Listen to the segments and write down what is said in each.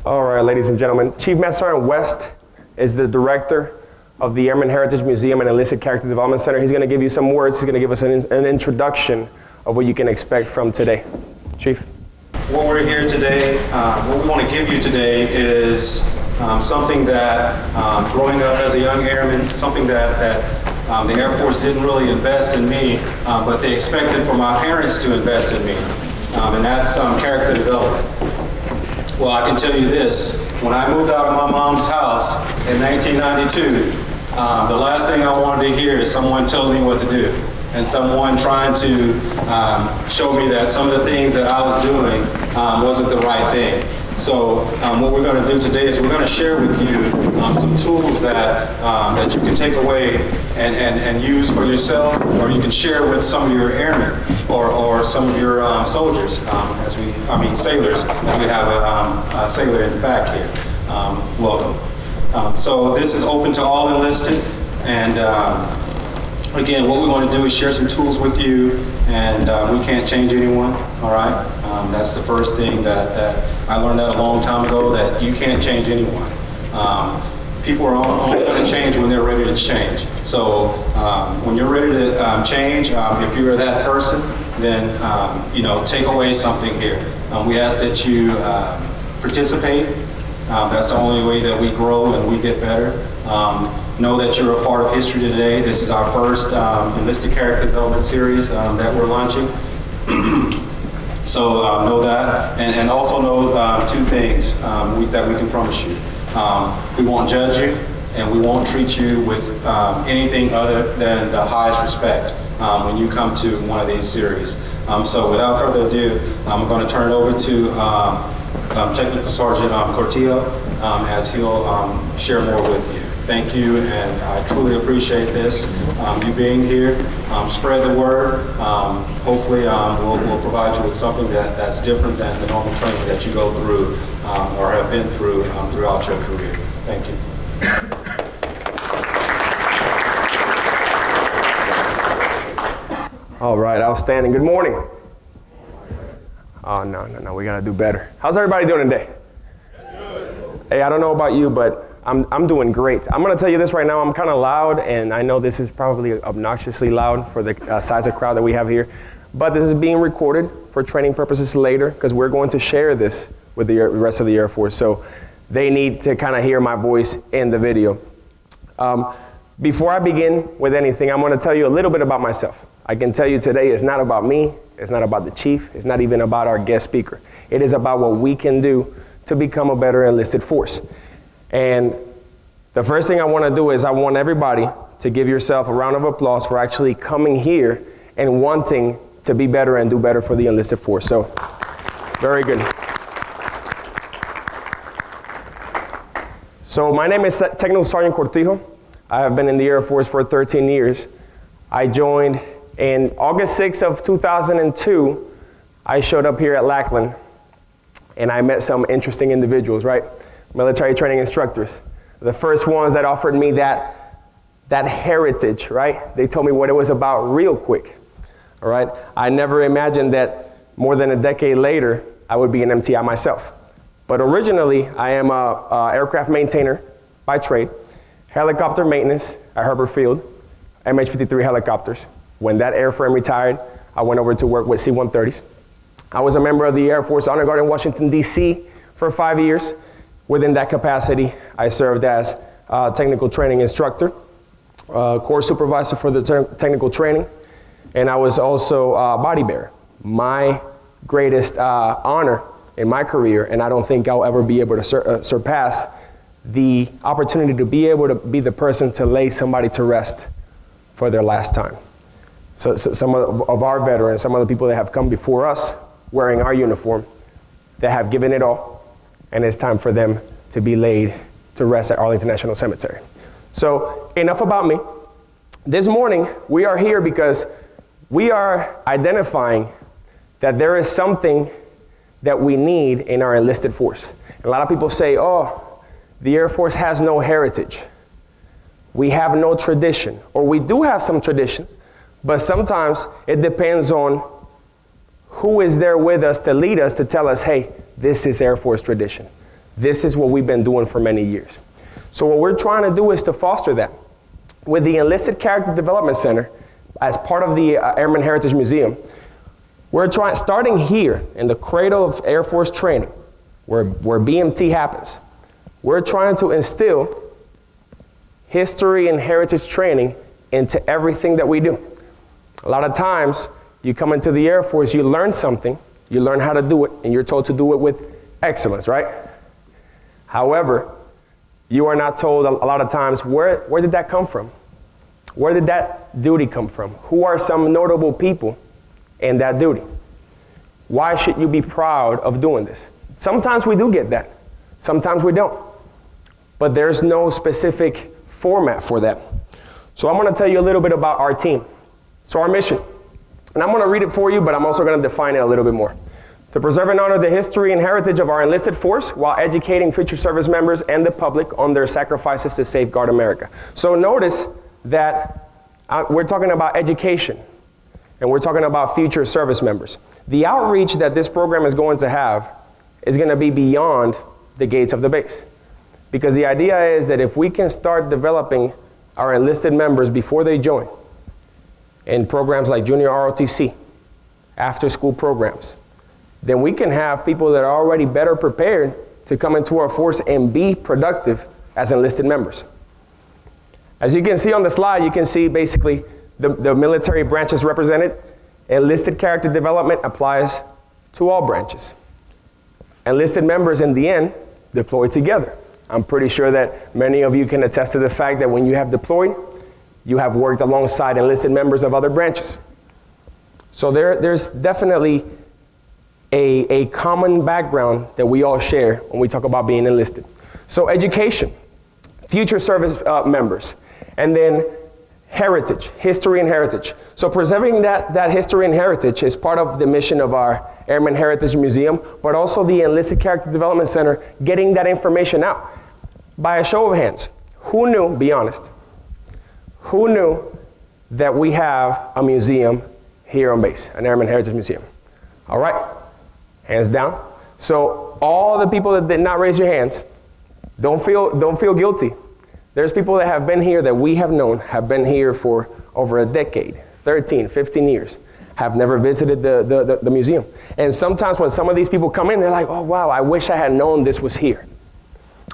All right, ladies and gentlemen. Chief Master Sergeant West is the director of the Airman Heritage Museum and Enlisted Character Development Center. He's going to give you some words. He's going to give us an introduction of what you can expect from today. Chief. What we're here today, what we want to give you today is something that, growing up as a young airman, something that the Air Force didn't really invest in me, but they expected for my parents to invest in me, and that's character development. Well, I can tell you this, when I moved out of my mom's house in 1992, the last thing I wanted to hear is someone telling me what to do, and someone trying to show me that some of the things that I was doing wasn't the right thing. So what we're going to do today is we're going to share with you some tools that that you can take away and use for yourself, or you can share with some of your airmen or some of your soldiers, sailors, as we have a sailor in the back here. Welcome. So this is open to all enlisted, and again, what we want to do is share some tools with you, and we can't change anyone, all right? That's the first thing that I learned that a long time ago, that you can't change anyone. People are only going to change when they're ready to change. So when you're ready to change, if you're that person, then take away something here. We ask that you participate. That's the only way that we grow and we get better. Know that you're a part of history today. This is our first Enlisted Character Development Series that we're launching. So know that, and also know two things that we can promise you. We won't judge you, and we won't treat you with anything other than the highest respect when you come to one of these series. So without further ado, I'm going to turn it over to Technical Sergeant Cortillo as he'll share more with you. Thank you, and I truly appreciate this, you being here. Spread the word. Hopefully we'll provide you with something that's different than the normal training that you go through or have been through throughout your career. Thank you. All right, outstanding. Good morning. Oh, no, we got to do better. How's everybody doing today? Hey, I don't know about you, but I'm doing great. I'm going to tell you this right now. I'm kind of loud, and I know this is probably obnoxiously loud for the size of crowd that we have here. But this is being recorded for training purposes later, because we're going to share this with the rest of the Air Force. So they need to kind of hear my voice in the video. Before I begin with anything, I'm going to tell you a little bit about myself. I can tell you today it's not about me. It's not about the chief. It's not even about our guest speaker. It is about what we can do to become a better enlisted force. And the first thing I want to do is I want everybody to give yourself a round of applause for actually coming here and wanting to be better and do better for the enlisted force. So, very good. So my name is Technical Sergeant Cortillo. I have been in the Air Force for 13 years. I joined in August 6th of 2002. I showed up here at Lackland, and I met some interesting individuals, right? Military training instructors. The first ones that offered me that heritage, right? They told me what it was about real quick, all right? I never imagined that more than a decade later, I would be an MTI myself. But originally, I am a aircraft maintainer by trade, helicopter maintenance at Herbert Field, MH-53 helicopters. When that airframe retired, I went over to work with C-130s. I was a member of the Air Force Honor Guard in Washington, D.C. for 5 years. Within that capacity, I served as technical training instructor, course supervisor for the technical training, and I was also body bearer. My greatest honor in my career, and I don't think I'll ever be able to surpass the opportunity to be able to be the person to lay somebody to rest for their last time. So some of our veterans, some of the people that have come before us wearing our uniform, that have given it all, and it's time for them to be laid to rest at Arlington National Cemetery. So enough about me. This morning, we are here because we are identifying that there is something that we need in our enlisted force. And a lot of people say, oh, the Air Force has no heritage. We have no tradition, or we do have some traditions, but sometimes it depends on who is there with us to lead us, to tell us, hey, this is Air Force tradition. This is what we've been doing for many years. So what we're trying to do is to foster that. With the Enlisted Character Development Center, as part of the Airman Heritage Museum, we're starting here in the cradle of Air Force training, where BMT happens. We're trying to instill history and heritage training into everything that we do. A lot of times, you come into the Air Force, you learn something, you learn how to do it, and you're told to do it with excellence, right? However, you are not told a lot of times, where did that come from? Where did that duty come from? Who are some notable people in that duty? Why should you be proud of doing this? Sometimes we do get that. Sometimes we don't. But there's no specific format for that. So I'm going to tell you a little bit about our team. So our mission, and I'm going to read it for you, but I'm also going to define it a little bit more. To preserve and honor the history and heritage of our enlisted force while educating future service members and the public on their sacrifices to safeguard America. So notice that we're talking about education, and we're talking about future service members. The outreach that this program is going to have is going to be beyond the gates of the base. Because the idea is that if we can start developing our enlisted members before they join in programs like junior ROTC, after school programs, then we can have people that are already better prepared to come into our force and be productive as enlisted members. As you can see on the slide, you can see basically the military branches represented. Enlisted character development applies to all branches. Enlisted members in the end deploy together. I'm pretty sure that many of you can attest to the fact that when you have deployed, you have worked alongside enlisted members of other branches. So there's definitely a common background that we all share when we talk about being enlisted. So education, future service members, and then heritage, history and heritage. So preserving that history and heritage is part of the mission of our Airman Heritage Museum, but also the Enlisted Character Development Center, getting that information out. By a show of hands, who knew, be honest, who knew that we have a museum here on base, an Airman Heritage Museum? All right, hands down. So all the people that did not raise your hands, don't feel guilty. There's people that have been here that we have known, have been here for over a decade, 13, 15 years, have never visited the museum. And sometimes when some of these people come in, they're like, oh wow, I wish I had known this was here.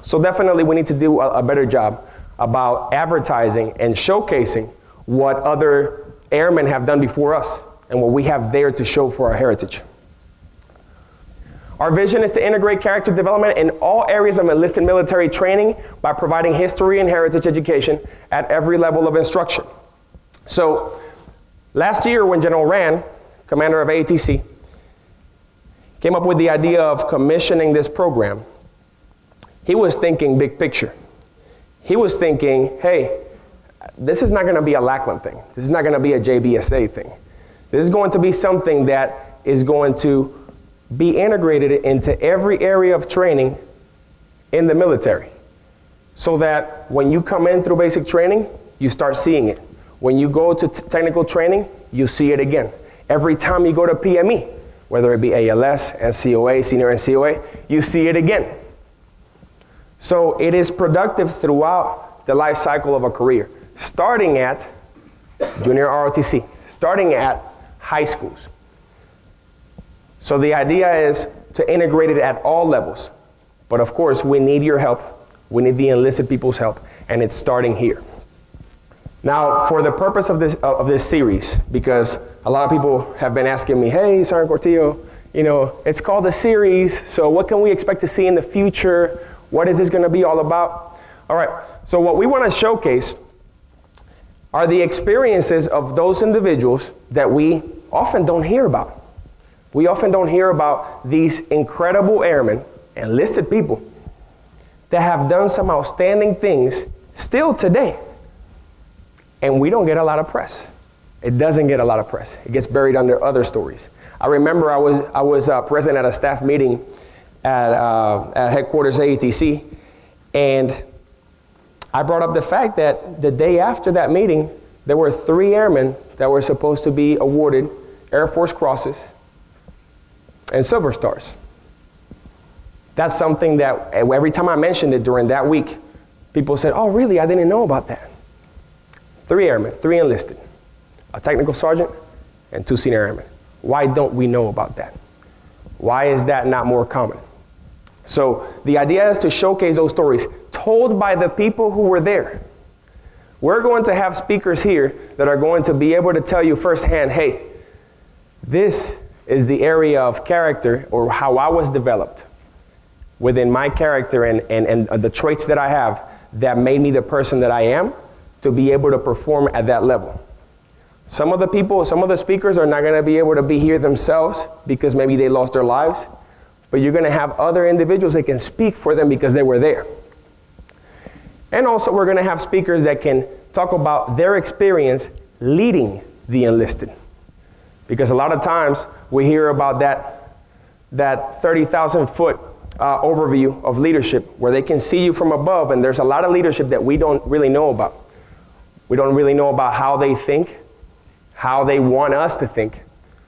So definitely we need to do a better job about advertising and showcasing what other airmen have done before us and what we have there to show for our heritage. Our vision is to integrate character development in all areas of enlisted military training by providing history and heritage education at every level of instruction. So last year when General Rand, commander of AATC, came up with the idea of commissioning this program, he was thinking big picture. He was thinking, hey, this is not going to be a Lackland thing. This is not going to be a JBSA thing. This is going to be something that is going to be integrated into every area of training in the military, so that when you come in through basic training, you start seeing it. When you go to technical training, you see it again. Every time you go to PME, whether it be ALS, NCOA, senior NCOA, you see it again. So it is productive throughout the life cycle of a career, starting at junior ROTC, starting at high schools. So the idea is to integrate it at all levels. But of course, we need your help. We need the enlisted people's help, and it's starting here. Now, for the purpose of this series, because a lot of people have been asking me, hey, Sergeant Cortillo, you know, it's called a series, so what can we expect to see in the future? What is this going to be all about? All right, so what we want to showcase are the experiences of those individuals that we often don't hear about. We often don't hear about these incredible airmen, enlisted people, that have done some outstanding things still today. And we don't get a lot of press. It doesn't get a lot of press. It gets buried under other stories. I remember I was present at a staff meeting at headquarters AATC, and I brought up the fact that the day after that meeting, there were 3 airmen that were supposed to be awarded Air Force Crosses and Silver Stars. That's something that every time I mentioned it during that week, people said, oh, really? I didn't know about that. 3 airmen, 3 enlisted, a technical sergeant, and 2 senior airmen. Why don't we know about that? Why is that not more common? So the idea is to showcase those stories told by the people who were there. We're going to have speakers here that are going to be able to tell you firsthand, hey, this is the area of character or how I was developed within my character and the traits that I have that made me the person that I am to be able to perform at that level. Some of the people, some of the speakers are not going to be able to be here themselves because maybe they lost their lives, but you're going to have other individuals that can speak for them because they were there. And also we're going to have speakers that can talk about their experience leading the enlisted. Because a lot of times we hear about that 30,000 foot overview of leadership where they can see you from above, and there's a lot of leadership that we don't really know about. We don't really know about how they think, how they want us to think.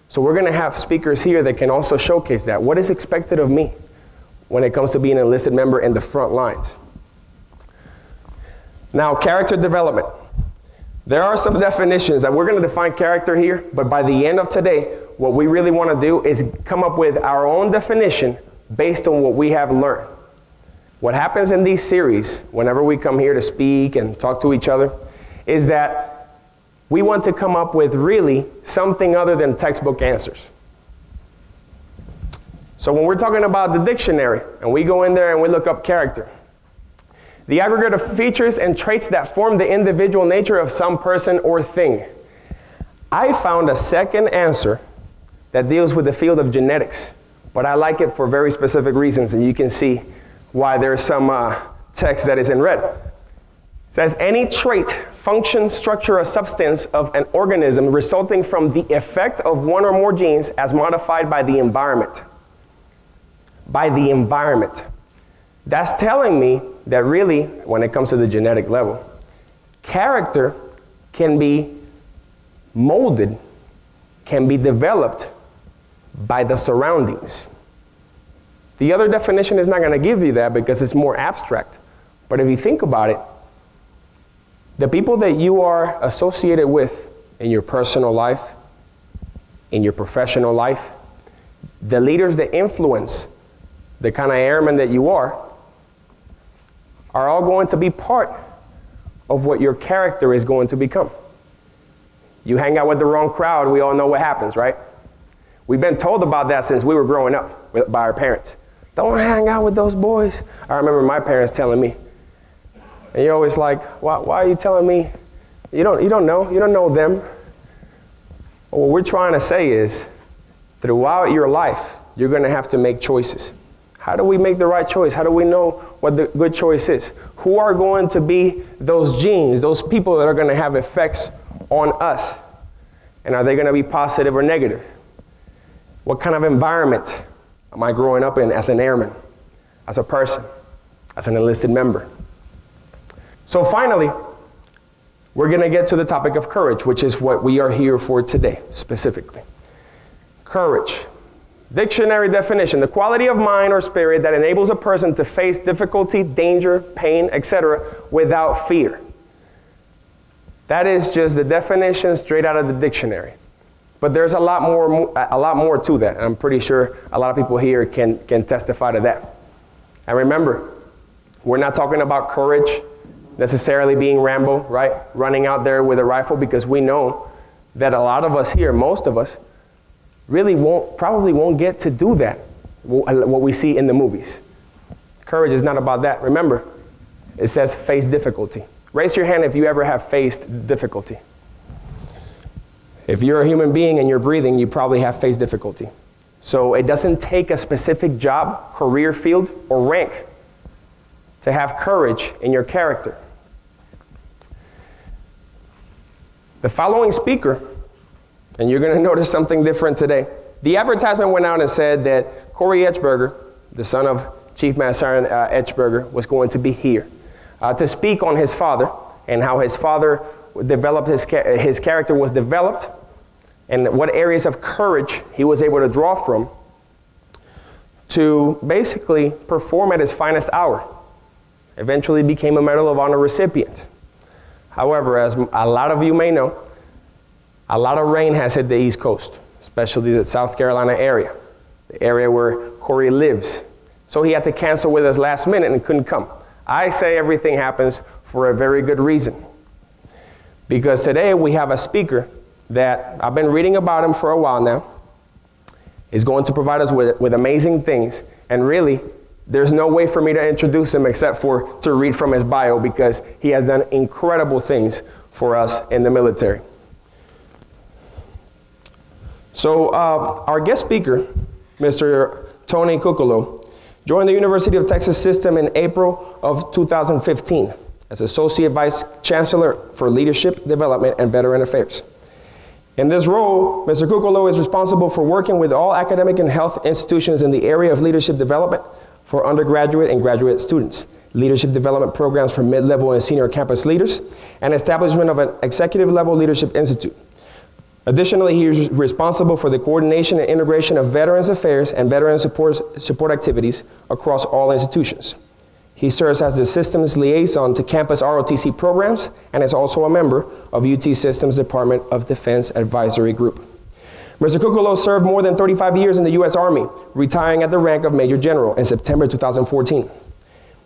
So we're going to have speakers here that can also showcase that. What is expected of me when it comes to being an enlisted member in the front lines? Now, character development. There are some definitions that we're going to define character here, but by the end of today, what we really want to do is come up with our own definition based on what we have learned. What happens in these series, whenever we come here to speak and talk to each other, is that we want to come up with really something other than textbook answers. So when we're talking about the dictionary, and we go in there and we look up character, the aggregate of features and traits that form the individual nature of some person or thing. I found a second answer that deals with the field of genetics, but I like it for very specific reasons, and you can see why there's some text that is in red. It says, any trait, function, structure, or substance of an organism resulting from the effect of one or more genes as modified by the environment. By the environment. That's telling me that really, when it comes to the genetic level, character can be molded, can be developed by the surroundings. The other definition is not going to give you that because it's more abstract. But if you think about it, the people that you are associated with in your personal life, in your professional life, the leaders that influence the kind of airman that you are all going to be part of what your character is going to become. You hang out with the wrong crowd, we all know what happens, right? We've been told about that since we were growing up by our parents. Don't hang out with those boys. I remember my parents telling me. And you're always like, why are you telling me? You don't know them. What we're trying to say is, throughout your life, you're going to have to make choices. How do we make the right choice? How do we know what the good choice is? Who are going to be those genes, those people that are going to have effects on us? And are they going to be positive or negative? What kind of environment am I growing up in as an airman, as a person, as an enlisted member? So finally, we're going to get to the topic of courage, which is what we are here for today, specifically. Courage. Dictionary definition, the quality of mind or spirit that enables a person to face difficulty, danger, pain, etc. without fear. That is just the definition straight out of the dictionary. But there's a lot more to that, and I'm pretty sure a lot of people here can testify to that. And remember, we're not talking about courage necessarily being Rambo, right? Running out there with a rifle, because we know that a lot of us here, most of us, really probably won't get to do that, what we see in the movies. Courage is not about that. Remember, it says face difficulty. Raise your hand if you ever have faced difficulty. If you're a human being and you're breathing, you probably have faced difficulty. So it doesn't take a specific job, career field, or rank to have courage in your character. The following speaker, and you're going to notice something different today. The advertisement went out and said that Corey Etchberger, the son of Chief Master Sergeant Etchberger, was going to be here to speak on his father and how his father developed, his character was developed, and what areas of courage he was able to draw from to basically perform at his finest hour. Eventually became a Medal of Honor recipient. However, as a lot of you may know, a lot of rain has hit the East Coast, especially the South Carolina area, the area where Corey lives. So he had to cancel with us last minute and couldn't come. I say everything happens for a very good reason. Because today we have a speaker that I've been reading about him for a while now. Is going to provide us with amazing things. And really, there's no way for me to introduce him except for to read from his bio, because he has done incredible things for us in the military. So our guest speaker, Mr. Tony Cucolo, joined the University of Texas system in April of 2015 as Associate Vice Chancellor for Leadership Development and Veteran Affairs. In this role, Mr. Cucolo is responsible for working with all academic and health institutions in the area of leadership development for undergraduate and graduate students, leadership development programs for mid-level and senior campus leaders, and establishment of an executive-level leadership institute. Additionally, he is responsible for the coordination and integration of Veterans Affairs and veteran support activities across all institutions. He serves as the systems liaison to campus ROTC programs and is also a member of UT Systems Department of Defense Advisory Group. Mr. Cucolo served more than 35 years in the U.S. Army, retiring at the rank of Major General in September 2014.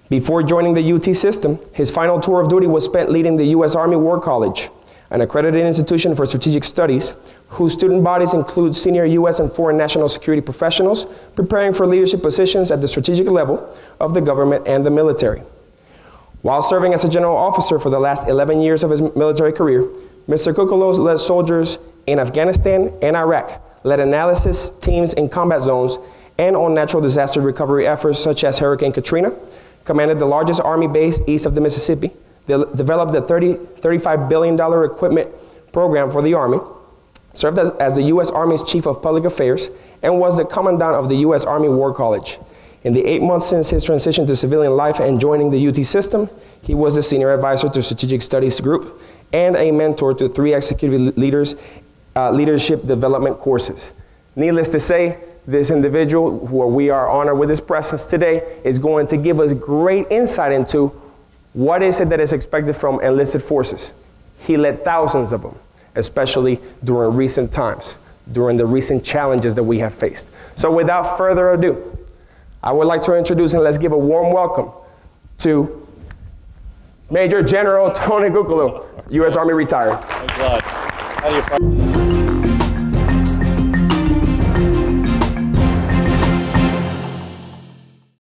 Before joining the UT system, his final tour of duty was spent leading the U.S. Army War College, an accredited institution for strategic studies, whose student bodies include senior U.S. and foreign national security professionals preparing for leadership positions at the strategic level of the government and the military. While serving as a general officer for the last 11 years of his military career, Mr. Cucolo led soldiers in Afghanistan and Iraq, led analysis teams in combat zones, and on natural disaster recovery efforts such as Hurricane Katrina, commanded the largest Army base east of the Mississippi, developed the $35 billion equipment program for the Army, served as the U.S. Army's Chief of Public Affairs, and was the Commandant of the U.S. Army War College. In the 8 months since his transition to civilian life and joining the UT system, he was the Senior Advisor to Strategic Studies Group and a mentor to 3 executive leaders' leadership development courses. Needless to say, this individual, who we are honored with his presence today, is going to give us great insight into what is it that is expected from enlisted forces. He led thousands of them, especially during recent times, during the recent challenges that we have faced. So without further ado, I would like to introduce and let's give a warm welcome to Major General Tony Cucolo, U.S. Army retired. Thanks a lot. How do you